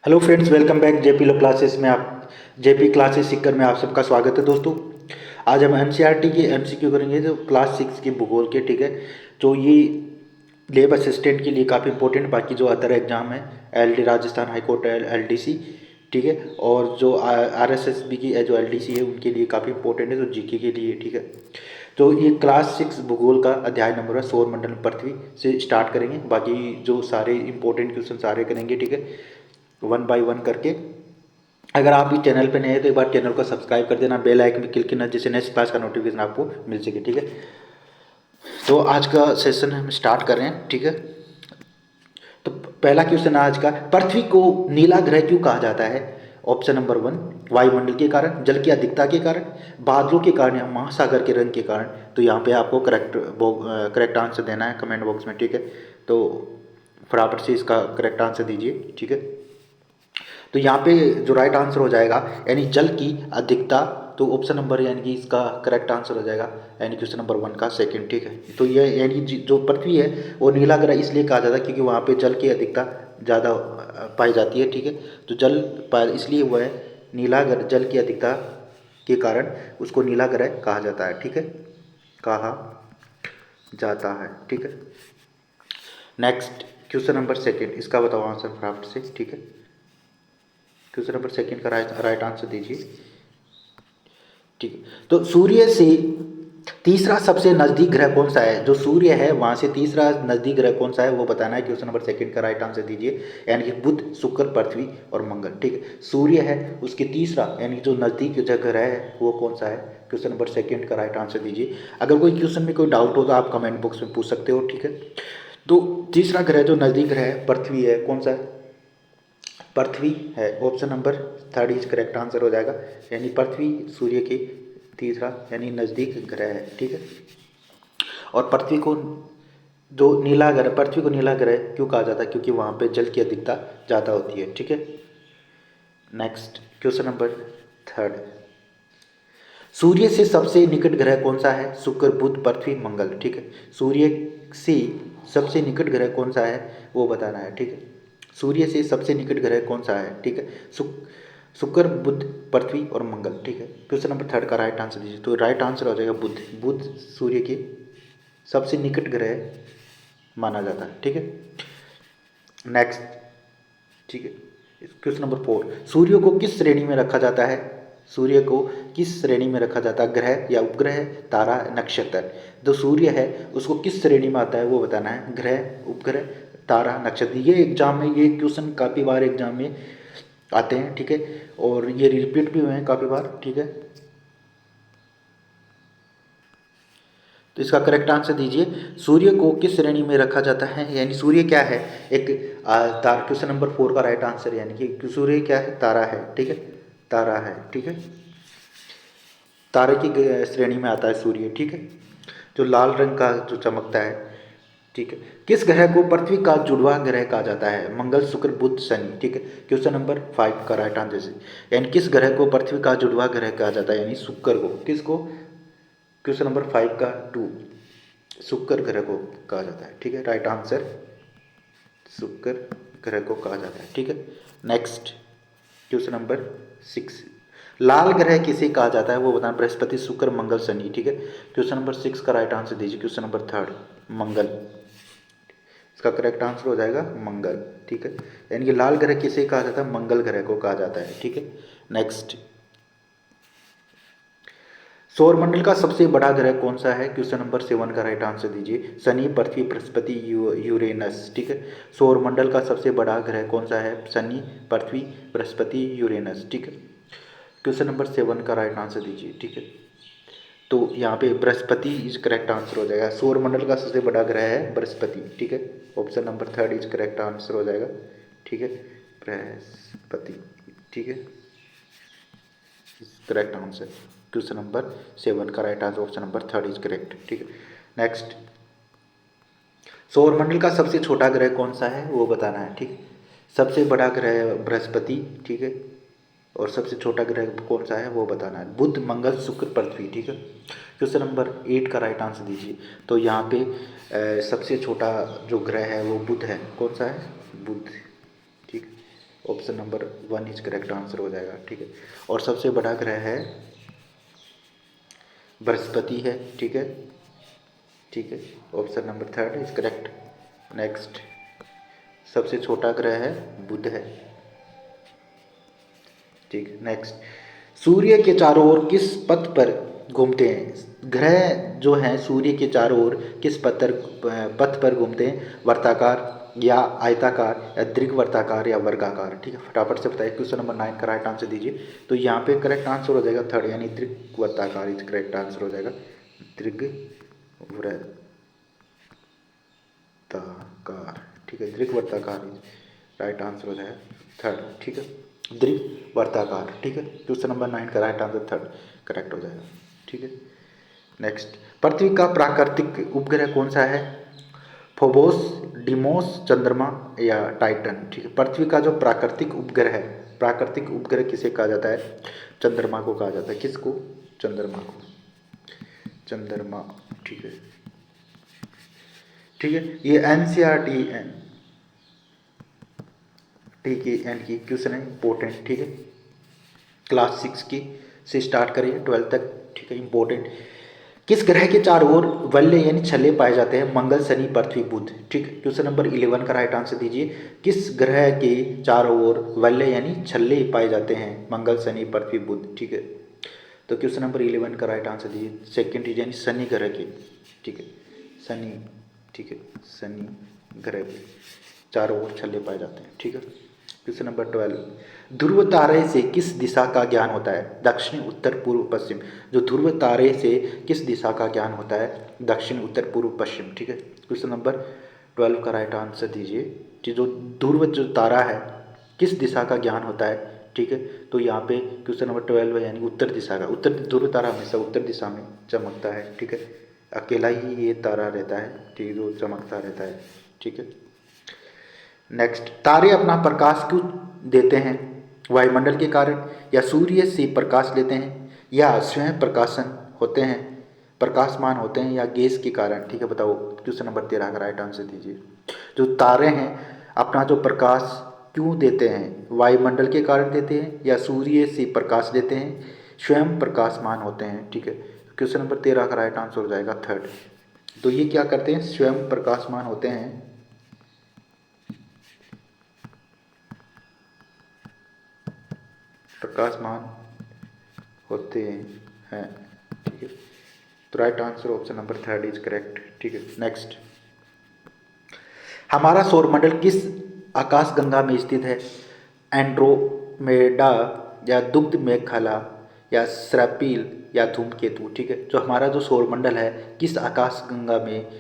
Hello friends, welcome back JP law classes में। आप JP classes सीखकर में आप सबका स्वागत है दोस्तों। आज हम एनसीईआरटी के एमसीक्यू करेंगे जो क्लास 6 के भूगोल के, ठीक है। तो ये लेब असिस्टेंट के लिए काफ़ी इंपॉर्टेंट, बाकी जो अदर एग्जाम है एलडी राजस्थान हाईकोर्ट एलडीसी, ठीक है, और जो आरएसएसबी की जो एलडीसी है उनके लिए काफ़ी इंपॉर्टेंट है, जो जीके के लिए, ठीक है। तो ये क्लास 6 भूगोल का अध्याय नंबर है सौर मंडल पृथ्वी से स्टार्ट करेंगे। बाकी जो सारे इंपॉर्टेंट क्वेश्चन सारे करेंगे, ठीक है, वन बाय वन करके। अगर आप इस चैनल पे नए हैं तो एक बार चैनल को सब्सक्राइब कर देना, बेल आइकन में क्लिक करना, जिससे नेक्स्ट क्लास का नोटिफिकेशन आपको मिल सके, ठीक है। तो आज का सेशन हम स्टार्ट कर रहे हैं, ठीक है। तो पहला क्वेश्चन आज का, पृथ्वी को नीला ग्रह क्यों कहा जाता है? ऑप्शन नंबर 1, वायुमंडल के कारण, जल की अधिकता के कारण, बादलों के कारण या महासागर के रंग के कारण। तो यहाँ पे आपको करेक्ट आंसर देना है कमेंट बॉक्स में, ठीक है। तो फटाफट से इसका करेक्ट आंसर दीजिए, ठीक है। तो यहाँ पे जो राइट आंसर हो जाएगा यानी जल की अधिकता, तो ऑप्शन नंबर यानी कि इसका करेक्ट आंसर हो जाएगा यानी क्वेश्चन नंबर 1 का सेकंड, ठीक है। तो ये यानी जो पृथ्वी है वो नीला ग्रह इसलिए कहा जाता है क्योंकि वहाँ पे जल की अधिकता ज़्यादा पाई जाती है, ठीक है। तो इसलिए हुआ है नीला ग्रह, जल की अधिकता के कारण उसको नीला ग्रह कहा जाता है, ठीक है, कहा जाता है, ठीक है। नेक्स्ट क्वेश्चन नंबर सेकंड, इसका बताओ आंसर फटाफट से, ठीक है। क्वेश्चन नंबर सेकंड का राइट आंसर दीजिए, ठीक है। तो सूर्य से तीसरा सबसे नजदीक ग्रह कौन सा है? जो सूर्य है वहां से तीसरा नजदीक ग्रह कौन सा है वो बताना है। क्वेश्चन नंबर सेकंड का राइट आंसर दीजिए, यानी कि बुध, शुक्र, पृथ्वी और मंगल, ठीक है। सूर्य है उसके तीसरा यानी जो नजदीक जो ग्रह है वो कौन सा है? क्वेश्चन नंबर सेकंड का राइट आंसर दीजिए। अगर कोई क्वेश्चन में कोई डाउट हो तो आप कमेंट बॉक्स में पूछ सकते हो, ठीक है। तो तीसरा ग्रह जो नजदीक ग्रह है पृथ्वी है, कौन सा है? पृथ्वी है, option number third is correct answer हो जाएगा, यानी पृथ्वी सूर्य के तीसरा यानी नज़दीक ग्रह है, ठीक है। और पृथ्वी को जो नीला ग्रह, पृथ्वी को नीला ग्रह क्यों कहा जाता है? क्योंकि वहाँ पे जल की अधिकता ज़्यादा होती है, ठीक है। नेक्स्ट क्वेश्चन नंबर थर्ड, सूर्य से सबसे निकट ग्रह कौन सा है? शुक्र, बुध, पृथ्वी, मंगल, ठीक है। सूर्य से सबसे निकट ग्रह कौन सा है वो बताना है, ठीक है। सूर्य से सबसे निकट ग्रह कौन सा है, ठीक है। शुक्र, बुध, पृथ्वी और मंगल, ठीक है। क्वेश्चन नंबर थर्ड का राइट आंसर दीजिए। तो राइट आंसर हो जाएगा बुध। बुध सूर्य के सबसे निकट ग्रह माना जाता है, ठीक है। नेक्स्ट, ठीक है। क्वेश्चन नंबर 4, सूर्य को किस श्रेणी में रखा जाता है? सूर्य को किस श्रेणी में रखा जाता है? ग्रह या उपग्रह, तारा, नक्षत्र। जो सूर्य है उसको किस श्रेणी में आता है वो बताना है, ग्रह, उपग्रह, तारा, नक्षत्र। ये एग्जाम में ये क्वेश्चन काफ़ी बार एग्जाम में आते हैं, ठीक है, और ये रिपीट भी हुए हैं काफ़ी बार, ठीक है। तो इसका करेक्ट आंसर दीजिए, सूर्य को किस श्रेणी में रखा जाता है, यानी सूर्य क्या है? एक क्वेश्चन नंबर 4 का राइट आंसर यानी कि सूर्य क्या है? तारा है, ठीक है, तारा है, ठीक है। तारे की श्रेणी में आता है सूर्य, ठीक है, जो लाल रंग का जो चमकता है, ठीक है। किस ग्रह को पृथ्वी का जुड़वा ग्रह कहा जाता है? मंगल, शुक्र, बुध, शनि, ठीक है। क्वेश्चन नंबर 5 का राइट आंसर, यानी किस ग्रह को पृथ्वी का जुड़वा ग्रह कहा जाता है? यानी शुक्र को। किसको? क्वेश्चन नंबर 5 का 2, शुक्र ग्रह को कहा जाता है, ठीक है। राइट आंसर शुक्र ग्रह को कहा जाता है, ठीक है। नेक्स्ट क्वेश्चन नंबर 6, लाल ग्रह किसे कहा जाता है वो बताना। बृहस्पति, शुक्र, मंगल, शनि, ठीक है। क्वेश्चन नंबर 6 का राइट आंसर दीजिए। क्वेश्चन नंबर थर्ड, मंगल। इसका करेक्ट आंसर हो जाएगा मंगल, ठीक है। यानी कि लाल ग्रह किसे कहा जाता है? मंगल ग्रह को कहा जाता है, ठीक है। नेक्स्ट, सौरमंडल का सबसे बड़ा ग्रह कौन सा है? क्वेश्चन नंबर 7 का राइट आंसर दीजिए। शनि, पृथ्वी, बृहस्पति, यूरेनस, ठीक है। सौरमंडल का सबसे बड़ा ग्रह कौन सा है? शनि, पृथ्वी, बृहस्पति, यूरेनस, ठीक है। क्वेश्चन नंबर 7 का राइट आंसर दीजिए, ठीक है। तो यहाँ पे बृहस्पति इज करेक्ट आंसर हो जाएगा। सौरमंडल का सबसे बड़ा ग्रह है बृहस्पति, ठीक है। Option number third is correct answer हो जाएगा, ठीक है, बृहस्पति, ठीक है, करेक्ट आंसर। क्वेश्चन नंबर 7 का right answer option number third is correct, ठीक है। नेक्स्ट, सौरमंडल का सबसे छोटा ग्रह कौन सा है वो बताना है, ठीक है। सबसे बड़ा ग्रह बृहस्पति, ठीक है, और सबसे छोटा ग्रह कौन सा है वो बताना है। बुध, मंगल, शुक्र, पृथ्वी, ठीक है। क्वेश्चन नंबर 8 का राइट आंसर दीजिए। तो यहाँ पे सबसे छोटा जो ग्रह है वो बुध है, कौन सा है? बुध, ठीक। Option number 1 is correct answer हो जाएगा, ठीक है। और सबसे बड़ा ग्रह है बृहस्पति है, ठीक है, ठीक है। Option number 3 is correct. Next, सबसे छोटा ग्रह है बुध है, ठीक। नेक्स्ट, सूर्य के चारों ओर किस पथ पर घूमते हैं? ग्रह जो हैं सूर्य के चारों ओर किस पथ पर घूमते हैं? वर्ताकार या आयताकार या दीर्घवर्ताकार या वर्गाकार, ठीक है। फटाफट से बताइए, क्वेश्चन नंबर 9 का राइट आंसर दीजिए। तो यहाँ पे करेक्ट आंसर हो जाएगा 3rd, यानी दीर्घवर्ताकार इज करेक्ट आंसर हो जाएगा। दीर्घवृत्ताकार, ठीक है, दीर्घवर्ताकार राइट आंसर हो जाएगा 3rd, ठीक है, दीर्घवर्ताकार, ठीक है। क्वेश्चन नंबर 9 का राइट आंसर 3rd करेक्ट हो जाएगा, ठीक है। नेक्स्ट, पृथ्वी का प्राकृतिक उपग्रह कौन सा है? फोबोस, डिमोस, चंद्रमा या टाइटन, ठीक है। पृथ्वी का जो प्राकृतिक उपग्रह है, प्राकृतिक उपग्रह किसे कहा जाता है? चंद्रमा को कहा जाता है। किसको? चंद्रमा को, चंद्रमा, ठीक है, ठीक है। ये एनसीईआरटी की क्वेश्चन है, इंपॉर्टेंट, ठीक है। क्लास 6 की से स्टार्ट करिए 12 तक, ठीक है, इंपॉर्टेंट। किस ग्रह के चारों ओर वलय यानी छल्ले पाए जाते हैं? मंगल, शनि, पृथ्वी, बुध, ठीक है। क्वेश्चन नंबर 11 का राइट आंसर दीजिए। किस ग्रह के चारों ओर वलय यानी छल्ले पाए जाते हैं? मंगल, शनि, पृथ्वी, बुध, ठीक है। तो क्वेश्चन नंबर 11 का राइट आंसर दीजिए। सेकेंड इज यानी शनि ग्रह के, ठीक है, शनि, ठीक है, शनि ग्रह के चारों ओर छल्ले पाए जाते हैं, ठीक है। क्वेश्चन नंबर 12, ध्रुव तारे से किस दिशा का ज्ञान होता है? दक्षिण, उत्तर, पूर्व, पश्चिम। जो ध्रुव तारे से किस दिशा का ज्ञान होता है? दक्षिण, उत्तर, पूर्व, पश्चिम, ठीक है। क्वेश्चन नंबर 12 का राइट आंसर दीजिए कि जो ध्रुव जो तारा है किस दिशा का ज्ञान होता है, ठीक है। तो यहाँ पे क्वेश्चन नंबर 12 है, यानी उत्तर दिशा का। उत्तर, ध्रुव तारा हमेशा उत्तर दिशा में चमकता है, ठीक है। अकेला ही ये तारा रहता है, ठीक है, जो चमकता रहता है, ठीक है। नेक्स्ट, तारे अपना प्रकाश क्यों देते हैं? वायुमंडल के कारण, या सूर्य से प्रकाश लेते हैं, या स्वयं प्रकाशन होते हैं, प्रकाशमान होते हैं, या गैस के कारण, ठीक है। बताओ, क्वेश्चन नंबर 13 का राइट आंसर दीजिए। जो तारे हैं अपना जो प्रकाश क्यों देते हैं? वायुमंडल के कारण देते हैं, या सूर्य से प्रकाश लेते हैं, स्वयं प्रकाशमान होते हैं, ठीक है। क्वेश्चन नंबर 13 का राइट आंसर हो जाएगा 3rd। तो ये क्या करते हैं? स्वयं प्रकाशमान होते हैं, प्रकाशमान होते हैं, ठीक है। तो right answer option number 3rd is correct, ठीक है। नेक्स्ट, हमारा सौरमंडल किस आकाश गंगा में स्थित है? एंड्रोमेडा, या दुग्ध मेखला, या स्रैपील, या धूमकेतु, ठीक है। जो हमारा जो सौरमंडल है किस आकाश गंगा में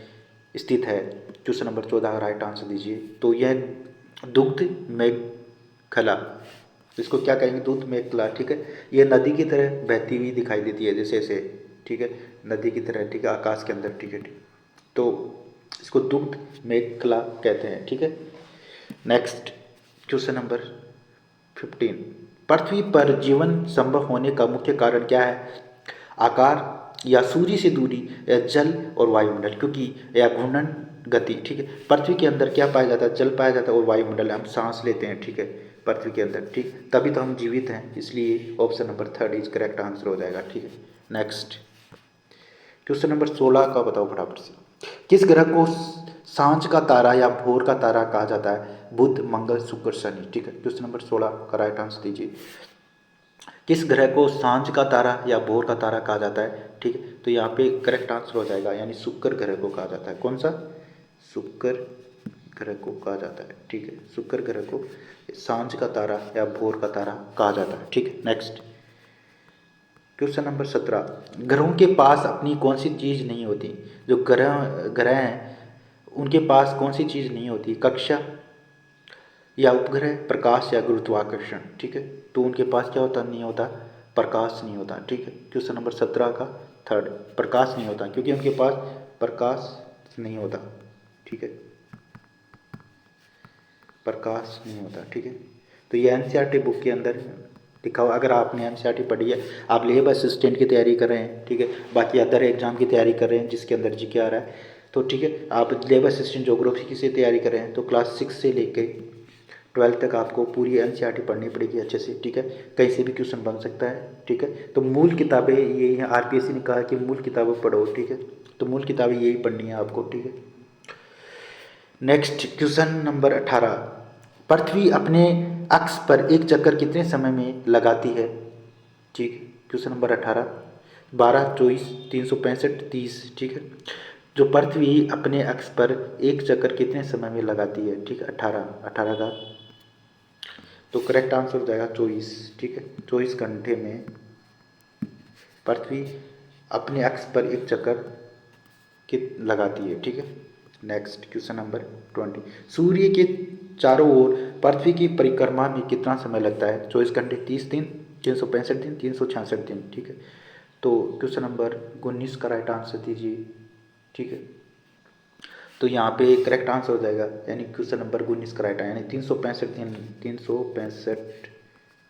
स्थित है? क्वेश्चन नंबर 14 का राइट आंसर दीजिए। तो यह दुग्ध मेखला, इसको क्या कहेंगे? दूध मेखला, ठीक है। ये नदी की तरह बहती हुई दिखाई देती है, जैसे ऐसे, ठीक है, नदी की तरह, ठीक है, आकाश के अंदर, ठीक है, ठीक। तो इसको दुग्ध मेखला कहते हैं, ठीक है। नेक्स्ट, क्वेश्चन नंबर 15, पृथ्वी पर जीवन संभव होने का मुख्य कारण क्या है? आकार, या सूर्य से दूरी, या जल और वायुमंडल, क्योंकि या घूर्णन गति, ठीक है। पृथ्वी के अंदर क्या पाया जाता है? जल पाया जाता है और वायुमंडल, हम सांस लेते हैं, ठीक है, पृथ्वी के अंदर, ठीक, तभी तो हम जीवित हैं, इसलिए option number 3rd is correct answer हो जाएगा, ठीक है। नेक्स्ट, क्वेश्चन नंबर 16 का बताओ फटाफट से। किस ग्रह को सांझ का तारा या भोर का तारा कहा जाता है? बुध, मंगल, शुक्र, शनि, ठीक है। क्वेश्चन नंबर 16 का राइट आंसर दीजिए। किस ग्रह को सांझ का तारा या भोर का तारा कहा जाता है, ठीक है। तो यहाँ पे करेक्ट आंसर हो जाएगा, यानी शुक्र ग्रह को कहा जाता है। कौन सा? शुक्र ग्रह को कहा जाता है, ठीक है। शुक्र ग्रह को सांझ का तारा या भोर का तारा कहा जाता है, ठीक है। नेक्स्ट, क्वेश्चन नंबर 17, ग्रहों के पास अपनी कौन सी चीज़ नहीं होती? जो ग्रह हैं उनके पास कौन सी चीज़ नहीं होती? कक्षा, या उपग्रह, प्रकाश, या गुरुत्वाकर्षण, ठीक है। तो उनके पास क्या होता? नहीं होता, प्रकाश नहीं होता, ठीक है। क्वेश्चन नंबर 17 का 3rd, प्रकाश नहीं होता, क्योंकि उनके पास प्रकाश नहीं होता, ठीक है, प्रकाश नहीं होता, ठीक है। तो ये एनसीईआरटी बुक के अंदर लिखा हुआ। अगर आपने एनसीईआरटी पढ़ी है, आप लेब असिस्टेंट की तैयारी कर रहे हैं, ठीक है, बाकी अदर एग्जाम की तैयारी कर रहे हैं जिसके अंदर जीके आ रहा है, तो ठीक है, आप लेब असिस्टेंट ज्योग्राफी की से तैयारी कर रहे हैं, तो क्लास 6 से लेके 12th तक आपको पूरी एनसीईआरटी पढ़नी पड़ेगी अच्छे से, ठीक है। कहीं से भी क्वेश्चन बन सकता है, ठीक है। तो मूल किताबें ये यहाँ आरपीएससी ने कहा कि मूल किताबें पढ़ो, ठीक है। तो मूल किताबें यही पढ़नी है आपको, ठीक है। नेक्स्ट क्वेश्चन नंबर 18, पृथ्वी अपने अक्ष पर एक चक्कर कितने समय में लगाती है, ठीक है। क्वेश्चन नंबर 18, 12, 24, 365, 30, ठीक है। जो पृथ्वी अपने अक्ष पर एक चक्कर कितने समय में लगाती है, ठीक है। 18 का तो करेक्ट आंसर हो जाएगा 24, ठीक है। 24 घंटे में पृथ्वी अपने अक्ष पर एक चक्कर कित लगाती है, ठीक है। नेक्स्ट क्वेश्चन नंबर 20, सूर्य के चारों ओर पृथ्वी की परिक्रमा में कितना समय लगता है, 24 घंटे, 30 दिन, 365 दिन, 366 दिन, ठीक है। तो क्वेश्चन नंबर 19 का राइट आंसर दीजिए, ठीक है। तो यहाँ पे करेक्ट आंसर हो जाएगा, यानी क्वेश्चन नंबर 19 का राइट है, यानी 365 दिन, 365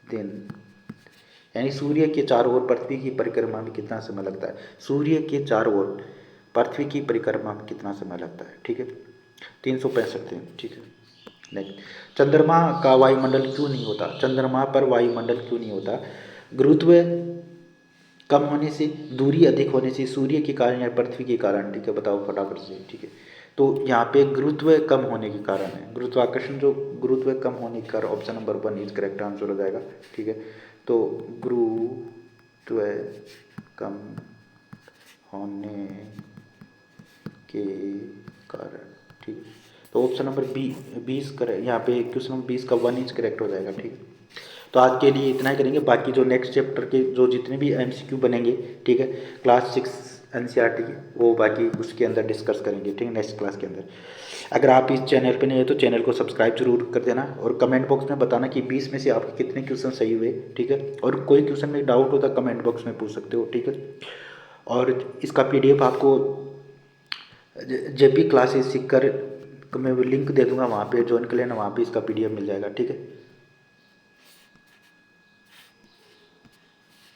दिन, यानी सूर्य के चारों ओर पृथ्वी की परिक्रमा में कितना समय लगता है, सूर्य के चारों ओर पृथ्वी की परिक्रमा में कितना समय लगता है, ठीक है। 365 दिन, ठीक है। नेक्स्ट, चंद्रमा का वायुमंडल क्यों नहीं होता, चंद्रमा पर वायुमंडल क्यों नहीं होता, गुरुत्व कम होने से, दूरी अधिक होने से, सूर्य के कारण या पृथ्वी के कारण, ठीक है। बताओ फटाफट से, ठीक है। तो यहाँ पे गुरुत्व कम होने के कारण है, गुरुत्वाकर्षण जो गुरुत्व कम होने के कारण, option number 1 is correct answer हो जाएगा, ठीक है। तो गुरुत्व कम होने के कारण, ठीक है। तो ऑप्शन नंबर 20 करेक्ट, यहाँ पे क्वेश्चन नंबर 20 का 1 इज करेक्ट हो जाएगा, ठीक है। तो आज के लिए इतना ही करेंगे, बाकी जो नेक्स्ट चैप्टर के जो जितने भी एमसीक्यू बनेंगे, ठीक है, क्लास 6 एनसीईआरटी की, वो बाकी उसके अंदर डिस्कस करेंगे, ठीक है, नेक्स्ट क्लास के अंदर। अगर आप इस चैनल पे नए हैं तो चैनल को सब्सक्राइब जरूर कर देना, और कमेंट बॉक्स में बताना कि 20 में से आपके कितने क्वेश्चन सही हुए, ठीक है। और कोई क्वेश्चन में डाउट हो तो कमेंट बॉक्स में पूछ सकते हो, ठीक है। और इसका पीडीएफ आपको जेपी क्लासेस सीखकर मैं लिंक दे दूंगा, वहाँ पे ज्वाइन कर लेना, वहाँ पे इसका पीडीएफ मिल जाएगा, ठीक है।